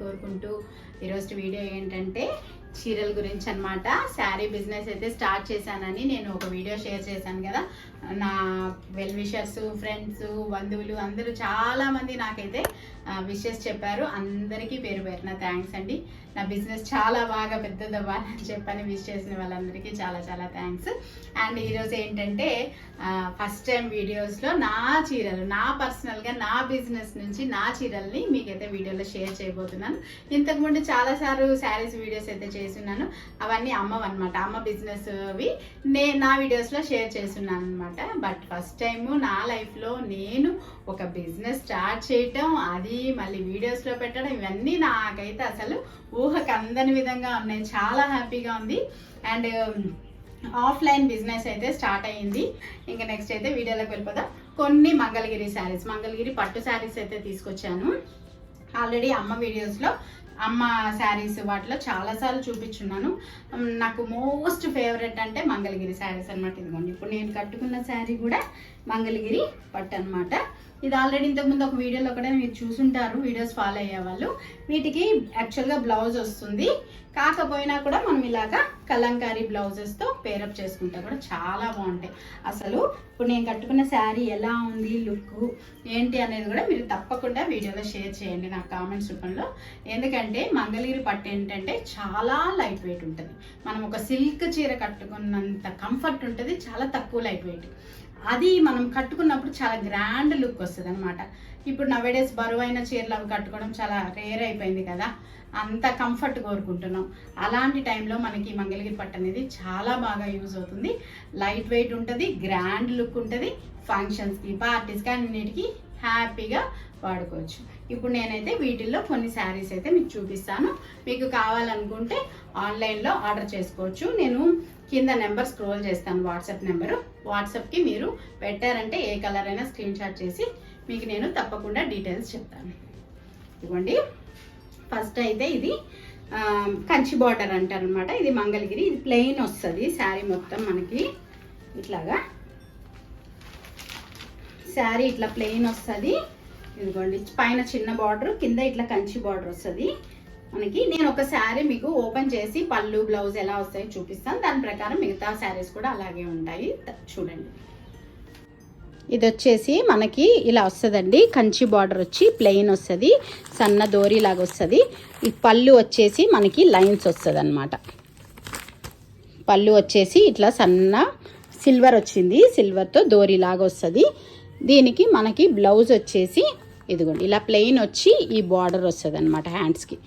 కోరుకుంటూ ఈరోజు వీడియో ఏంటంటే చీరల గురించి అన్నమాట. శారీ బిజినెస్ అయితే స్టార్ట్ చేశానని నేను ఒక వీడియో షేర్ చేశాను కదా. నా వెల్ విషర్స్, ఫ్రెండ్స్, బంధువులు అందరూ చాలామంది నాకైతే విషెస్ చెప్పారు. అందరికీ పేరు పేరున థ్యాంక్స్ అండి. నా బిజినెస్ చాలా బాగా పెద్దదవ్వాలని చెప్పని విష్ చేసిన వాళ్ళందరికీ చాలా చాలా థ్యాంక్స్. అండ్ ఈరోజు ఏంటంటే ఫస్ట్ టైం వీడియోస్లో నా చీరలు, నా పర్సనల్గా నా బిజినెస్ నుంచి నా చీరల్ని మీకైతే వీడియోలో షేర్ చేయబోతున్నాను. ఇంతకుముందు చాలాసార్లు శారీస్ వీడియోస్ అయితే చేస్తున్నాను. అవన్నీ అమ్మవన్నమాట, అమ్మ బిజినెస్వి నా వీడియోస్లో షేర్ చేస్తున్నాను అనమాట. బట్ ఫస్ట్ టైము నా లైఫ్లో నేను ఒక బిజినెస్ స్టార్ట్ చేయటం, అది మళ్ళీ వీడియోస్లో పెట్టడం, ఇవన్నీ నాకైతే అసలు ఊహకు అందని విధంగా ఉన్నాయి. చాలా హ్యాపీగా ఉంది. అండ్ ఆఫ్లైన్ బిజినెస్ అయితే స్టార్ట్ అయ్యింది. ఇంకా నెక్స్ట్ అయితే వీడియోలోకి వెళ్ళిపోదాం. కొన్ని మంగళగిరి శారీస్, మంగళగిరి పట్టు శారీస్ అయితే తీసుకొచ్చాను. ఆల్రెడీ అమ్మ వీడియోస్లో, అమ్మ శారీస్ వాటిలో చాలాసార్లు చూపించున్నాను. నాకు మోస్ట్ ఫేవరెట్ అంటే మంగళగిరి శారీస్ అనమాట. ఇదిగోండి, ఇప్పుడు నేను కట్టుకున్న శారీ కూడా మంగళగిరి పట్టు అనమాట. ఇది ఆల్రెడీ ఇంతకుముందు ఒక వీడియోలో కూడా మీరు చూసుంటారు, వీడియోస్ ఫాలో అయ్యే వాళ్ళు. వీటికి యాక్చువల్గా బ్లౌజ్ వస్తుంది, కాకపోయినా కూడా మనం ఇలాగా కలంకారీ బ్లౌజెస్తో పేరప్ చేసుకుంటే కూడా చాలా బాగుంటాయి. అసలు ఇప్పుడు నేను కట్టుకున్న శారీ ఎలా ఉంది, లుక్ ఏంటి అనేది కూడా మీరు తప్పకుండా వీడియోలో షేర్ చేయండి నాకు కామెంట్స్ రూపంలో. ఎందుకంటే మంగళగిరి పట్టు ఏంటంటే చాలా లైట్ వెయిట్ ఉంటుంది. మనం ఒక సిల్క్ చీర కట్టుకున్నంత కంఫర్ట్ ఉంటుంది, చాలా తక్కువ లైట్ వెయిట్. అది మనం కట్టుకున్నప్పుడు చాలా గ్రాండ్ లుక్ వస్తుంది అనమాట. ఇప్పుడు నవేడేస్ బరువైన చీరలు అవి కట్టుకోవడం చాలా రేర్ అయిపోయింది కదా, అంత కంఫర్ట్ కోరుకుంటున్నాం. అలాంటి టైంలో మనకి మంగళగిరి పట్టు అనేది చాలా బాగా యూజ్ అవుతుంది. లైట్ వెయిట్ ఉంటుంది, గ్రాండ్ లుక్ ఉంటుంది. ఫంక్షన్స్కి, పార్టీస్కి అన్నిటికీ హ్యాపీగా వాడుకోవచ్చు. ఇప్పుడు నేనైతే వీటిల్లో కొన్ని శారీస్ అయితే మీకు చూపిస్తాను. మీకు కావాలనుకుంటే ఆన్లైన్లో ఆర్డర్ చేసుకోవచ్చు. నేను కింద నెంబర్ స్క్రోల్ చేస్తాను, వాట్సాప్ నెంబరు. వాట్సాప్కి మీరు పెట్టారంటే ఏ కలర్ అయినా స్క్రీన్ షాట్ చేసి మీకు నేను తప్పకుండా డీటెయిల్స్ చెప్తాను. ఇదిగోండి, ఫస్ట్ అయితే ఇది కంచి బార్డర్ అంటారు అనమాట. ఇది మంగళగిరి, ఇది ప్లెయిన్ వస్తుంది శారీ మొత్తం. మనకి ఇట్లాగా శారీ ఇట్లా ప్లెయిన్ వస్తుంది. ఇదిగోండి, పైన చిన్న బార్డర్, కింద ఇట్లా కంచి బార్డర్ వస్తుంది మనకి. నేను ఒక శారీ మీకు ఓపెన్ చేసి పళ్ళు, బ్లౌజ్ ఎలా వస్తాయో చూపిస్తాను. దాని ప్రకారం మిగతా శారీస్ కూడా అలాగే ఉంటాయి, చూడండి. ఇది వచ్చేసి మనకి ఇలా వస్తుందండి. కంచి బార్డర్ వచ్చి ప్లెయిన్ వస్తుంది, సన్న దోరీ లాగా వస్తుంది. ఈ పళ్ళు వచ్చేసి మనకి లైన్స్ వస్తుంది అనమాట. పళ్ళు వచ్చేసి ఇట్లా సన్న సిల్వర్ వచ్చింది, సిల్వర్తో దోరీ లాగా వస్తుంది. దీనికి మనకి బ్లౌజ్ వచ్చేసి ఇదిగోండి ఇలా ప్లెయిన్ వచ్చి ఈ బార్డర్ వస్తుంది అనమాట హ్యాండ్స్కి.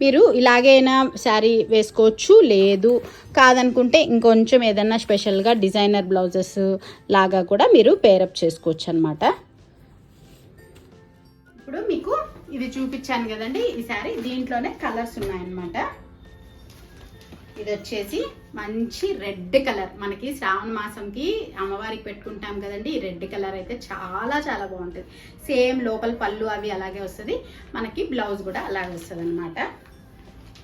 మీరు ఇలాగైనా శారీ వేసుకోవచ్చు, లేదు కాదనుకుంటే ఇంకొంచెం ఏదన్నా స్పెషల్గా డిజైనర్ బ్లౌజెస్ లాగా కూడా మీరు పేరప్ చేసుకోవచ్చు అనమాట. ఇప్పుడు మీకు ఇది చూపించాను కదండి ఈ శారీ, దీంట్లోనే కలర్స్ ఉన్నాయన్నమాట. ఇది వచ్చేసి మంచి రెడ్ కలర్, మనకి శ్రావణ మాసంకి అమ్మవారికి పెట్టుకుంటాం కదండి. ఈ రెడ్ కలర్ అయితే చాలా చాలా బాగుంటుంది. సేమ్ లోపల పళ్ళు అవి అలాగే వస్తుంది, మనకి బ్లౌజ్ కూడా అలాగే వస్తుంది అనమాట.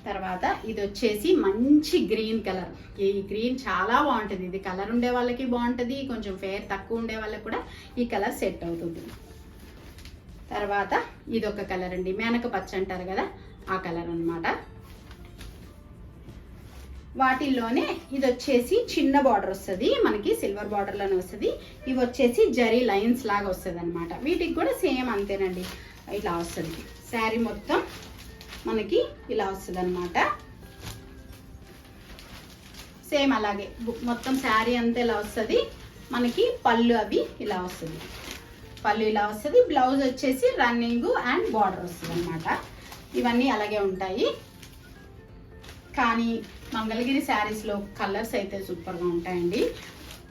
తర్వాత ఇది వచ్చేసి మంచి గ్రీన్ కలర్. ఈ గ్రీన్ చాలా బాగుంటుంది. ఇది కలర్ ఉండే వాళ్ళకి బాగుంటుంది, కొంచెం ఫేర్ తక్కువ ఉండే వాళ్ళకి కూడా ఈ కలర్ సెట్ అవుతుంది. తర్వాత ఇది ఒక కలర్ అండి, మేనక పచ్చ అంటారు కదా, ఆ కలర్ అనమాట. వాటిల్లోనే ఇది వచ్చేసి చిన్న బార్డర్ వస్తుంది మనకి, సిల్వర్ బార్డర్లోనే వస్తుంది. ఇవి వచ్చేసి జరీ లైన్స్ లాగా వస్తుంది అనమాట. వీటికి కూడా సేమ్ అంతేనండి, ఇట్లా వస్తుంది. శారీ మొత్తం మనకి ఇలా వస్తుంది అనమాట. సేమ్ అలాగే మొత్తం శారీ అంతా ఇలా వస్తుంది. మనకి పళ్ళు అవి ఇలా వస్తుంది, పళ్ళు ఇలా వస్తుంది. బ్లౌజ్ వచ్చేసి రన్నింగ్ అండ్ బార్డర్ వస్తుంది అనమాట. ఇవన్నీ అలాగే ఉంటాయి. కానీ మంగళగిరి శారీస్లో కలర్స్ అయితే సూపర్గా ఉంటాయండి.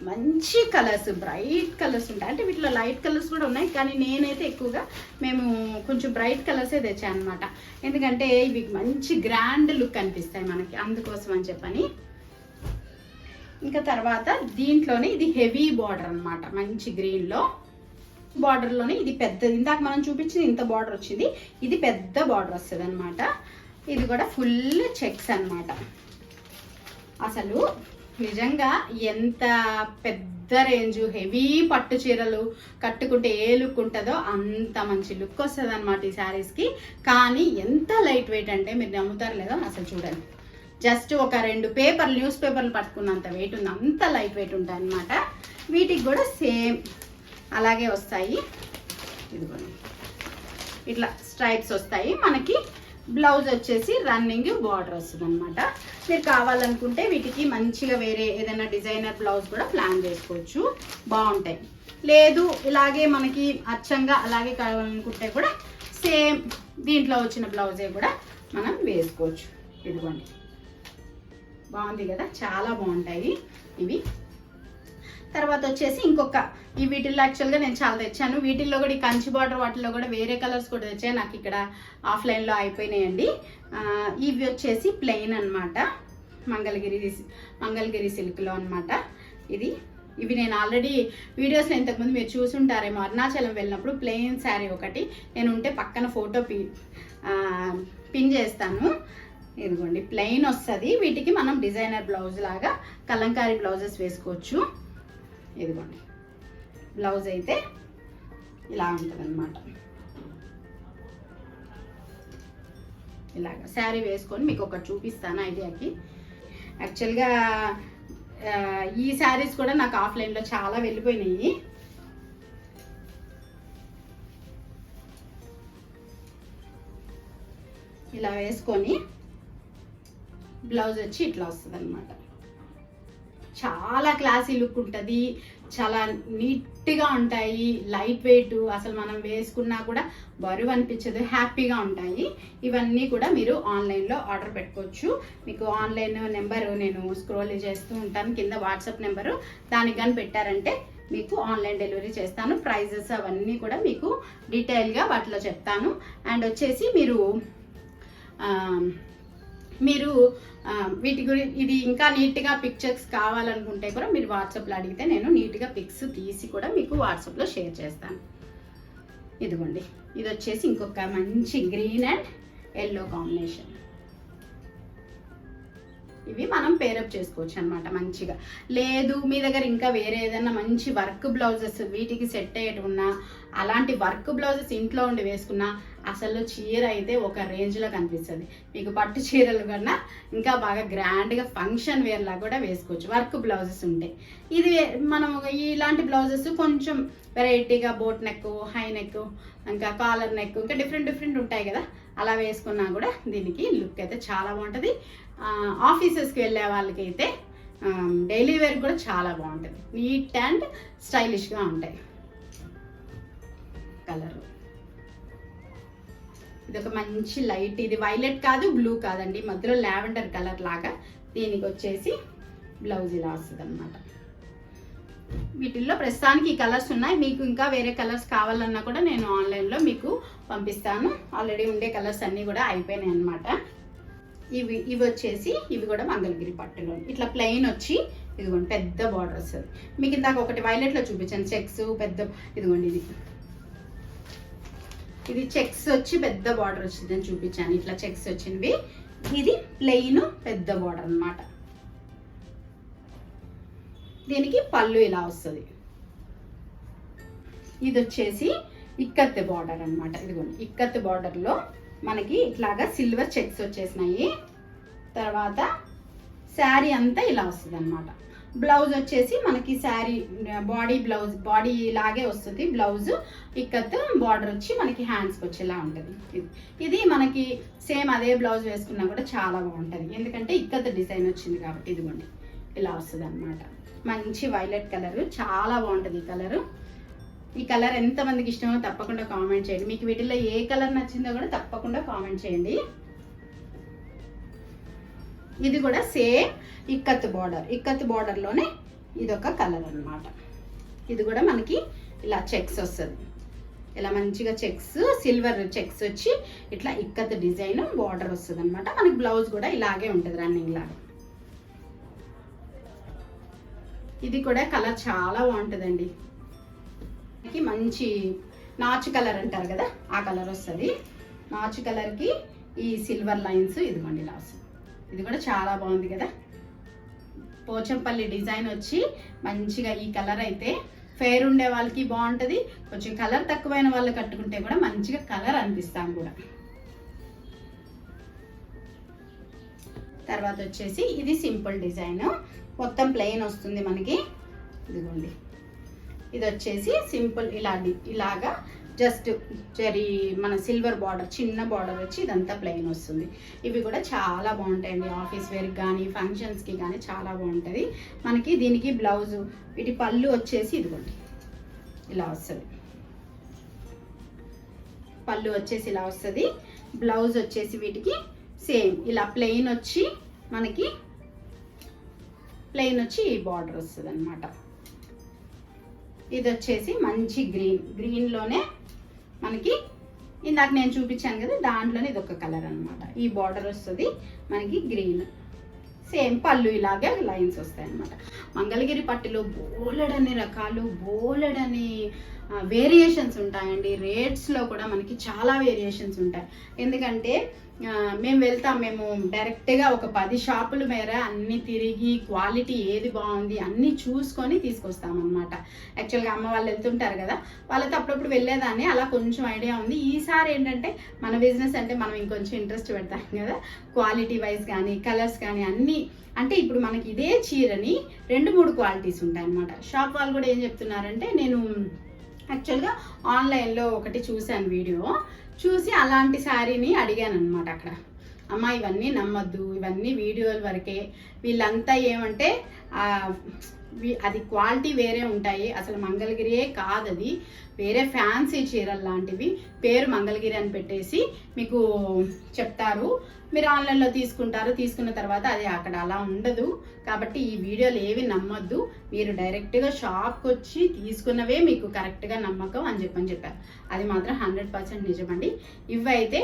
మంచి కలర్స్, బ్రైట్ కలర్స్ ఉంటాయి. అంటే వీటిలో లైట్ కలర్స్ కూడా ఉన్నాయి, కానీ నేనైతే ఎక్కువగా మేము కొంచెం బ్రైట్ కలర్సే తెచ్చాను అనమాట. ఎందుకంటే ఇవి మంచి గ్రాండ్ లుక్ అనిపిస్తాయి మనకి, అందుకోసం అని చెప్పని. ఇంకా తర్వాత దీంట్లోనే ఇది హెవీ బార్డర్ అనమాట, మంచి గ్రీన్లో బార్డర్లోనే ఇది పెద్దది. ఇందాక మనం చూపించింది ఇంత బార్డర్ వచ్చింది, ఇది పెద్ద బార్డర్ వస్తుంది అనమాట. ఇది కూడా ఫుల్ చెక్స్ అనమాట. అసలు నిజంగా ఎంత పెద్ద రేంజ్ హెవీ పట్టు చీరలు కట్టుకుంటే ఏ లుక్ ఉంటుందో అంత మంచి లుక్ వస్తుంది అనమాట ఈ శారీస్కి. కానీ ఎంత లైట్ వెయిట్ అంటే మీరు నమ్ముతారు లేదో అసలు చూడండి, జస్ట్ ఒక 2 న్యూస్ పేపర్లు పట్టుకున్నంత వెయిట్ ఉంది, అంత లైట్ వెయిట్ ఉంటాయి అన్నమాట. వీటికి కూడా సేమ్ అలాగే వస్తాయి. ఇదిగోండి ఇట్లా స్ట్రైప్స్ వస్తాయి. మనకి బ్లౌజ్ వచ్చేసి రన్నింగ్ బార్డర్ వస్తుంది అనమాట. మీరు కావాలనుకుంటే వీటికి మంచిగా వేరే ఏదైనా డిజైనర్ బ్లౌజ్ కూడా ప్లాన్ చేసుకోవచ్చు, బాగుంటాయి. లేదు ఇలాగే మనకి అచ్చంగా అలాగే కావాలనుకుంటే కూడా సేమ్ దీంట్లో వచ్చిన బ్లౌజే కూడా మనం వేసుకోవచ్చు. ఇదిగోండి బాగుంది కదా, చాలా బాగుంటాయి ఇవి. తర్వాత వచ్చేసి ఇంకొక ఈ వీటిల్లో యాక్చువల్గా నేను చాలా తెచ్చాను. వీటిల్లో కూడా ఈ కంచి బార్డర్ వాటిల్లో కూడా వేరే కలర్స్ కూడా తెచ్చాను, నాకు ఇక్కడ ఆఫ్లైన్లో అయిపోయినాయండి. ఇవి వచ్చేసి ప్లెయిన్ అనమాట, మంగళగిరి సిల్క్లో అనమాట. ఇవి నేను ఆల్రెడీ వీడియోస్లో ఇంతకుముందు మీరు చూసుంటారేమో. అరుణాచలం వెళ్ళినప్పుడు ప్లెయిన్ శారీ ఒకటి నేను ఉంటే పక్కన ఫోటో పిన్ చేస్తాను. ఇదిగోండి ప్లెయిన్ వస్తుంది. వీటికి మనం డిజైనర్ బ్లౌజ్ లాగా కలంకారీ బ్లౌజెస్ వేసుకోవచ్చు. ఇదిగోండి బ్లౌజ్ అయితే ఇలా ఉంటుంది అనమాట. ఇలాగ శారీ వేసుకొని మీకు ఒకటి చూపిస్తాను ఐడియాకి. యాక్చువల్గా ఈ శారీస్ కూడా నాకు ఆఫ్లైన్లో చాలా వెళ్ళిపోయినాయి. ఇలా వేసుకొని బ్లౌజ్ వచ్చి ఇట్లా వస్తుంది అనమాట. చాలా క్లాసీ లుక్ ఉంటుంది, చాలా నీట్గా ఉంటాయి, లైట్ వెయిట్, అసలు మనం వేసుకున్నా కూడా బరువు అనిపించదు, హ్యాపీగా ఉంటాయి. ఇవన్నీ కూడా మీరు ఆన్లైన్లో ఆర్డర్ పెట్టుకోవచ్చు. మీకు ఆన్లైన్ నెంబరు నేను స్క్రోల్ చేస్తూ ఉంటాను, కింద వాట్సాప్ నెంబరు, దానికి కానీ పెట్టారంటే మీకు ఆన్లైన్ డెలివరీ చేస్తాను. ప్రైజెస్ అవన్నీ కూడా మీకు డీటెయిల్గా వాటిలో చెప్తాను. అండ్ వచ్చేసి మీరు వీటి గురించి ఇది ఇంకా నీట్గా పిక్చర్స్ కావాలనుకుంటే కూడా మీరు వాట్సాప్లో అడిగితే నేను నీట్గా పిక్స్ తీసి కూడా మీకు వాట్సాప్లో షేర్ చేస్తాను. ఇదిగోండి ఇది వచ్చేసి ఇంకొక మంచి గ్రీన్ అండ్ ఎల్లో కాంబినేషన్. ఇవి మనం పేరప్ చేసుకోవచ్చు అనమాట మంచిగా. లేదు మీ దగ్గర ఇంకా వేరే ఏదైనా మంచి వర్క్ బ్లౌజెస్ వీటికి సెట్ అయ్యేటి ఉన్నా, అలాంటి వర్క్ బ్లౌజెస్ ఇంట్లో ఉండి వేసుకున్నా అసలు చీర అయితే ఒక రేంజ్లో కనిపిస్తుంది. మీకు పట్టు చీరలు కన్నా ఇంకా బాగా గ్రాండ్గా ఫంక్షన్ వేర్లా కూడా వేసుకోవచ్చు వర్క్ బ్లౌజెస్ ఉంటాయి. ఇది మనం ఇలాంటి బ్లౌజెస్ కొంచెం వెరైటీగా బోట్ నెక్, హై నెక్, ఇంకా కాలర్ నెక్, ఇంకా డిఫరెంట్ ఉంటాయి కదా, అలా వేసుకున్నా కూడా దీనికి లుక్ అయితే చాలా బాగుంటుంది. ఆఫీసెస్కి వెళ్ళే వాళ్ళకైతే డైలీ వేర్ కూడా చాలా బాగుంటుంది, నీట్ అండ్ స్టైలిష్గా ఉంటాయి. కలర్ ఇది ఒక మంచి లైట్, ఇది వైలెట్ కాదు బ్లూ కాదండి, మధ్యలో లావెండర్ కలర్ లాగా. దీనికి వచ్చేసి బ్లౌజ్ ఇలా వస్తుంది అనమాట. వీటిల్లో ప్రస్తుతానికి ఈ కలర్స్ ఉన్నాయి, మీకు ఇంకా వేరే కలర్స్ కావాలన్నా కూడా నేను ఆన్లైన్లో మీకు పంపిస్తాను. ఆల్రెడీ ఉండే కలర్స్ అన్నీ కూడా అయిపోయినాయి అనమాట. ఇవి వచ్చేసి ఇవి కూడా మంగళగిరి పట్టులో ఇట్లా ప్లెయిన్ వచ్చి ఇదిగోండి పెద్ద బార్డర్ వస్తుంది. మీకు ఇందాక ఒకటి వైలెట్లో చూపించాను చెక్స్ పెద్ద, ఇదిగోండి ఇది చెక్స్ వచ్చి పెద్ద బార్డర్ వచ్చిందని చూపించాను, ఇట్లా చెక్స్ వచ్చినవి. ఇది ప్లెయిన్ పెద్ద బార్డర్ అనమాట. దీనికి పళ్ళు ఇలా వస్తుంది. ఇది వచ్చేసి ఇక్కత్ బార్డర్ అనమాట. ఇదిగోండి ఇక్కత్ బార్డర్లో మనకి ఇట్లాగా సిల్వర్ చెక్స్ వచ్చేసినాయి. తర్వాత శారీ అంతా ఇలా వస్తుంది అనమాట. బ్లౌజ్ వచ్చేసి మనకి శారీ బాడీ లాగే వస్తుంది బ్లౌజ్. ఇక్కత్ బార్డర్ వచ్చి మనకి హ్యాండ్స్కి వచ్చేలా ఉంటుంది. ఇది మనకి సేమ్ అదే బ్లౌజ్ వేసుకున్నా కూడా చాలా బాగుంటుంది, ఎందుకంటే ఇక్కత్ డిజైన్ వచ్చింది కాబట్టి. ఇదిగోండి ఇలా వస్తుంది అనమాట. మంచి వైలెట్ కలర్, చాలా బాగుంటుంది ఈ కలరు. ఈ కలర్ ఎంతమందికి ఇష్టమో తప్పకుండా కామెంట్ చేయండి. మీకు వీటిలో ఏ కలర్ నచ్చిందో కూడా తప్పకుండా కామెంట్ చేయండి. ఇది కూడా సేమ్ ఇక్కత్ బార్డర్లోనే ఇదొక కలర్ అనమాట. ఇది కూడా మనకి ఇలా చెక్స్ వస్తుంది, ఇలా మంచిగా చెక్స్ సిల్వర్ చెక్స్ వచ్చి ఇట్లా ఇక్కత్ డిజైన్ బార్డర్ వస్తుంది అనమాట. మనకి బ్లౌజ్ కూడా ఇలాగే ఉంటుంది రన్నింగ్ లాగా. ఇది కూడా కలర్ చాలా బాగుంటుందండి. మంచి నాచు కలర్ అంటారు కదా, ఆ కలర్ వస్తుంది. నాచు కలర్కి ఈ సిల్వర్ లైన్స్ ఇదిగోండి ఇలా వస్తుంది. ఇది కూడా చాలా బాగుంది కదా. పోచంపల్లి డిజైన్ వచ్చి మంచిగా ఈ కలర్ అయితే ఫెయిర్ ఉండే వాళ్ళకి బాగుంటుంది, కొంచెం కలర్ తక్కువైన వాళ్ళు కట్టుకుంటే కూడా మంచిగా కలర్ అనిపిస్తాం కూడా. తర్వాత వచ్చేసి ఇది సింపుల్ డిజైన్, మొత్తం ప్లెయిన్ వస్తుంది మనకి. ఇదిగోండి, ఇది వచ్చేసి సింపుల్ ఇలాగా జస్ట్ జరీ మన సిల్వర్ బార్డర్, చిన్న బార్డర్ వచ్చి ఇదంతా ప్లెయిన్ వస్తుంది. ఇవి కూడా చాలా బాగుంటాయండి, ఆఫీస్ వేర్కి కానీ ఫంక్షన్స్కి కానీ చాలా బాగుంటుంది. మనకి దీనికి బ్లౌజు, వీటి పళ్ళు వచ్చేసి ఇదిగోండి ఇలా వస్తుంది, పళ్ళు వచ్చేసి ఇలా వస్తుంది. బ్లౌజ్ వచ్చేసి వీటికి సేమ్ ఇలా ప్లెయిన్ వచ్చి మనకి ప్లెయిన్ వచ్చి ఈ బార్డర్ వస్తుంది అనమాట. ఇది వచ్చేసి మంచి గ్రీన్లోనే మనకి ఇందాక నేను చూపించాను కదా, దాంట్లోనే ఇది ఒక కలర్ అనమాట. ఈ బార్డర్ వస్తుంది మనకి గ్రీన్, సేమ్ పళ్ళు ఇలాగే లైన్స్ వస్తాయి అనమాట. మంగళగిరి పట్టులో బోలెడని రకాలు, బోలెడని వేరియేషన్స్ ఉంటాయండి. రేట్స్లో కూడా మనకి చాలా వేరియేషన్స్ ఉంటాయి. ఎందుకంటే మేము డైరెక్ట్గా ఒక 10 షాపుల మేర అన్నీ తిరిగి క్వాలిటీ ఏది బాగుంది అన్నీ చూసుకొని తీసుకొస్తామన్నమాట. యాక్చువల్గా అమ్మ వాళ్ళు వెళ్తుంటారు కదా, వాళ్ళతో అప్పుడప్పుడు వెళ్ళేదాన్ని, అలా కొంచెం ఐడియా ఉంది. ఈసారి ఏంటంటే మన బిజినెస్ అంటే మనం ఇంకొంచెం ఇంట్రెస్ట్ పెడతాం కదా, క్వాలిటీ వైజ్ కానీ కలర్స్ కానీ అన్నీ. అంటే ఇప్పుడు మనకి ఇదే చీరని 2-3 క్వాలిటీస్ ఉంటాయి అన్నమాట. షాప్ వాళ్ళు కూడా ఏం చెప్తున్నారంటే, నేను యాక్చువల్గా ఆన్లైన్లో ఒకటి చూశాను, వీడియో చూసి అలాంటి శారీని అడిగాను అనమాట. అక్కడ అమ్మ ఇవన్నీ నమ్మద్దు, ఇవన్నీ వీడియోల వరకే, వీళ్ళంతా ఏమంటే అది క్వాలిటీ వేరే ఉంటాయి, అసలు మంగళగిరియే కాదు, అది వేరే ఫ్యాన్సీ చీరలు లాంటివి, పేరు మంగళగిరి అని పెట్టేసి మీకు చెప్తారు, మీరు ఆన్లైన్లో తీసుకుంటారు, తీసుకున్న తర్వాత అది అక్కడ అలా ఉండదు. కాబట్టి ఈ వీడియోలు ఏవి నమ్మొద్దు, మీరు డైరెక్ట్గా షాప్కి వచ్చి తీసుకున్నవే మీకు కరెక్ట్గా నమ్మకం అని చెప్పారు. అది మాత్రం 100% నిజమండి. ఇవైతే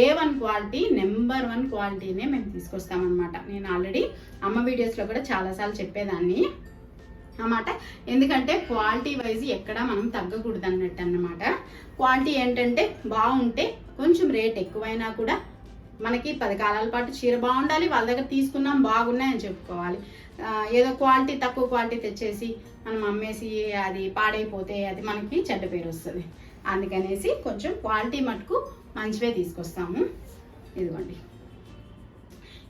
A1 క్వాలిటీ, నెంబర్ 1 క్వాలిటీనే మేము తీసుకొస్తామన్నమాట. నేను ఆల్రెడీ అమ్మ వీడియోస్లో కూడా చాలాసార్లు చెప్పేదాన్ని అన్నమాట. ఎందుకంటే క్వాలిటీ వైజ్ ఎక్కడ మనం తగ్గకూడదు అన్నట్టు అన్నమాట. క్వాలిటీ ఏంటంటే బాగుంటే కొంచెం రేట్ ఎక్కువైనా కూడా మనకి 10 కాలాల పాటు చీర బాగుండాలి, వాళ్ళ దగ్గర తీసుకున్నాం బాగున్నాయని చెప్పుకోవాలి. ఏదో క్వాలిటీ తక్కువ క్వాలిటీ తెచ్చేసి మనం అమ్మేసి అది పాడైపోతే అది మనకి చెడ్డ పేరు వస్తుంది. అందుకనేసి కొంచెం క్వాలిటీ మటుకు మంచివే తీసుకొస్తాము. ఇదిగోండి,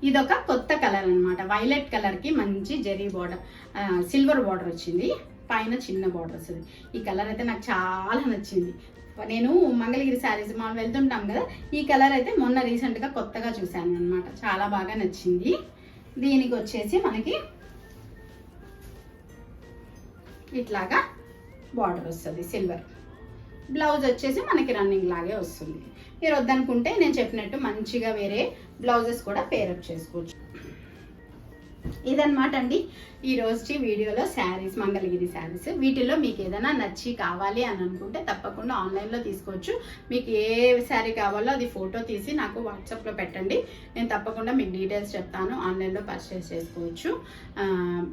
ఇదొక కొత్త కలర్ అనమాట. వైలెట్ కలర్కి మంచి జరీ బార్డర్, సిల్వర్ బార్డర్ వచ్చింది, పైన చిన్న బార్డర్ వస్తుంది. ఈ కలర్ అయితే నాకు చాలా నచ్చింది. నేను మంగళగిరి శారీస్ మనం వెళ్తుంటాం కదా, ఈ కలర్ అయితే మొన్న రీసెంట్గా కొత్తగా చూశాను అనమాట, చాలా బాగా నచ్చింది. దీనికి వచ్చేసి మనకి ఇట్లాగా బార్డర్ వస్తుంది సిల్వర్, బ్లౌజ్ వచ్చేసి మనకి రన్నింగ్ లాగే వస్తుంది. మీరు వద్దనుకుంటే నేను చెప్పినట్టు మంచిగా వేరే బ్లౌజెస్ కూడా పేరప్ చేసుకోవచ్చు. ఇదన్నమాట అండి ఈ రోజు వీడియోలో శారీస్, మంగళగిరి శారీస్. వీటిల్లో మీకు ఏదైనా నచ్చి కావాలి అని అనుకుంటే తప్పకుండా ఆన్లైన్లో తీసుకోవచ్చు. మీకు ఏ శారీ కావాలో అది ఫోటో తీసి నాకు వాట్సాప్లో పెట్టండి, నేను తప్పకుండా మీకు డీటెయిల్స్ చెప్తాను. ఆన్లైన్లో పర్చేస్ చేసుకోవచ్చు,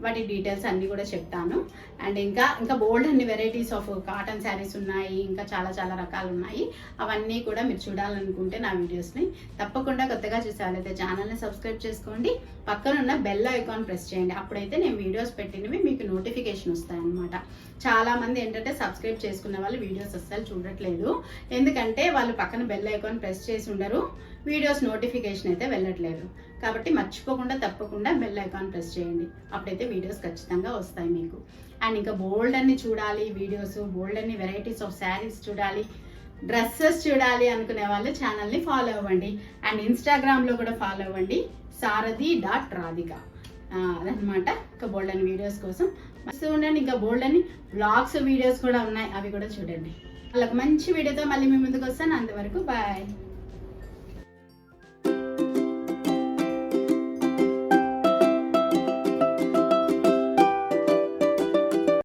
వాటి డీటెయిల్స్ అన్నీ కూడా చెప్తాను. అండ్ ఇంకా బోల్డ్ అన్ని వెరైటీస్ ఆఫ్ కాటన్ శారీస్ ఉన్నాయి, ఇంకా చాలా రకాలు ఉన్నాయి. అవన్నీ కూడా మీరు చూడాలనుకుంటే నా వీడియోస్ని తప్పకుండా కొత్తగా చూసేవాళ్ళైతే ఛానల్ని సబ్స్క్రైబ్ చేసుకోండి, పక్కనున్న బెల్ ఐకాన్ ప్రెస్ చేయండి. అప్పుడైతే నేను వీడియోస్ పెట్టినవి మీకు నోటిఫికేషన్ వస్తాయన్నమాట. చాలామంది ఏంటంటే సబ్స్క్రైబ్ చేసుకున్న వాళ్ళు వీడియోస్ అస్సలు చూడట్లేదు, ఎందుకంటే వాళ్ళు పక్కన బెల్ ఐకాన్ ప్రెస్ చేసి ఉండరు, వీడియోస్ నోటిఫికేషన్ అయితే వెళ్ళట్లేదు. కాబట్టి మర్చిపోకుండా తప్పకుండా బెల్ ఐకాన్ ప్రెస్ చేయండి, అప్పుడైతే వీడియోస్ ఖచ్చితంగా వస్తాయి మీకు. అండ్ ఇంకా బోల్డ్ అన్ని చూడాలి వీడియోస్, బోల్డ్ అన్ని వెరైటీస్ ఆఫ్ శారీస్ చూడాలి, డ్రెస్సెస్ చూడాలి అనుకునే వాళ్ళు ఛానల్ని ఫాలో అవ్వండి. అండ్ ఇన్స్టాగ్రామ్లో కూడా ఫాలో అవ్వండి, saradi.radhika అదనమాట. ఇంకా బోల్డ్ అని వీడియోస్ కోసం మస్తు ఉండండి. ఇంకా బోల్డ్ అని బ్లాగ్స్ వీడియోస్ కూడా ఉన్నాయి, అవి కూడా చూడండి. వాళ్ళకి మంచి వీడియోతో మళ్ళీ మీ ముందుకు వస్తాను. అంతవరకు బాయ్.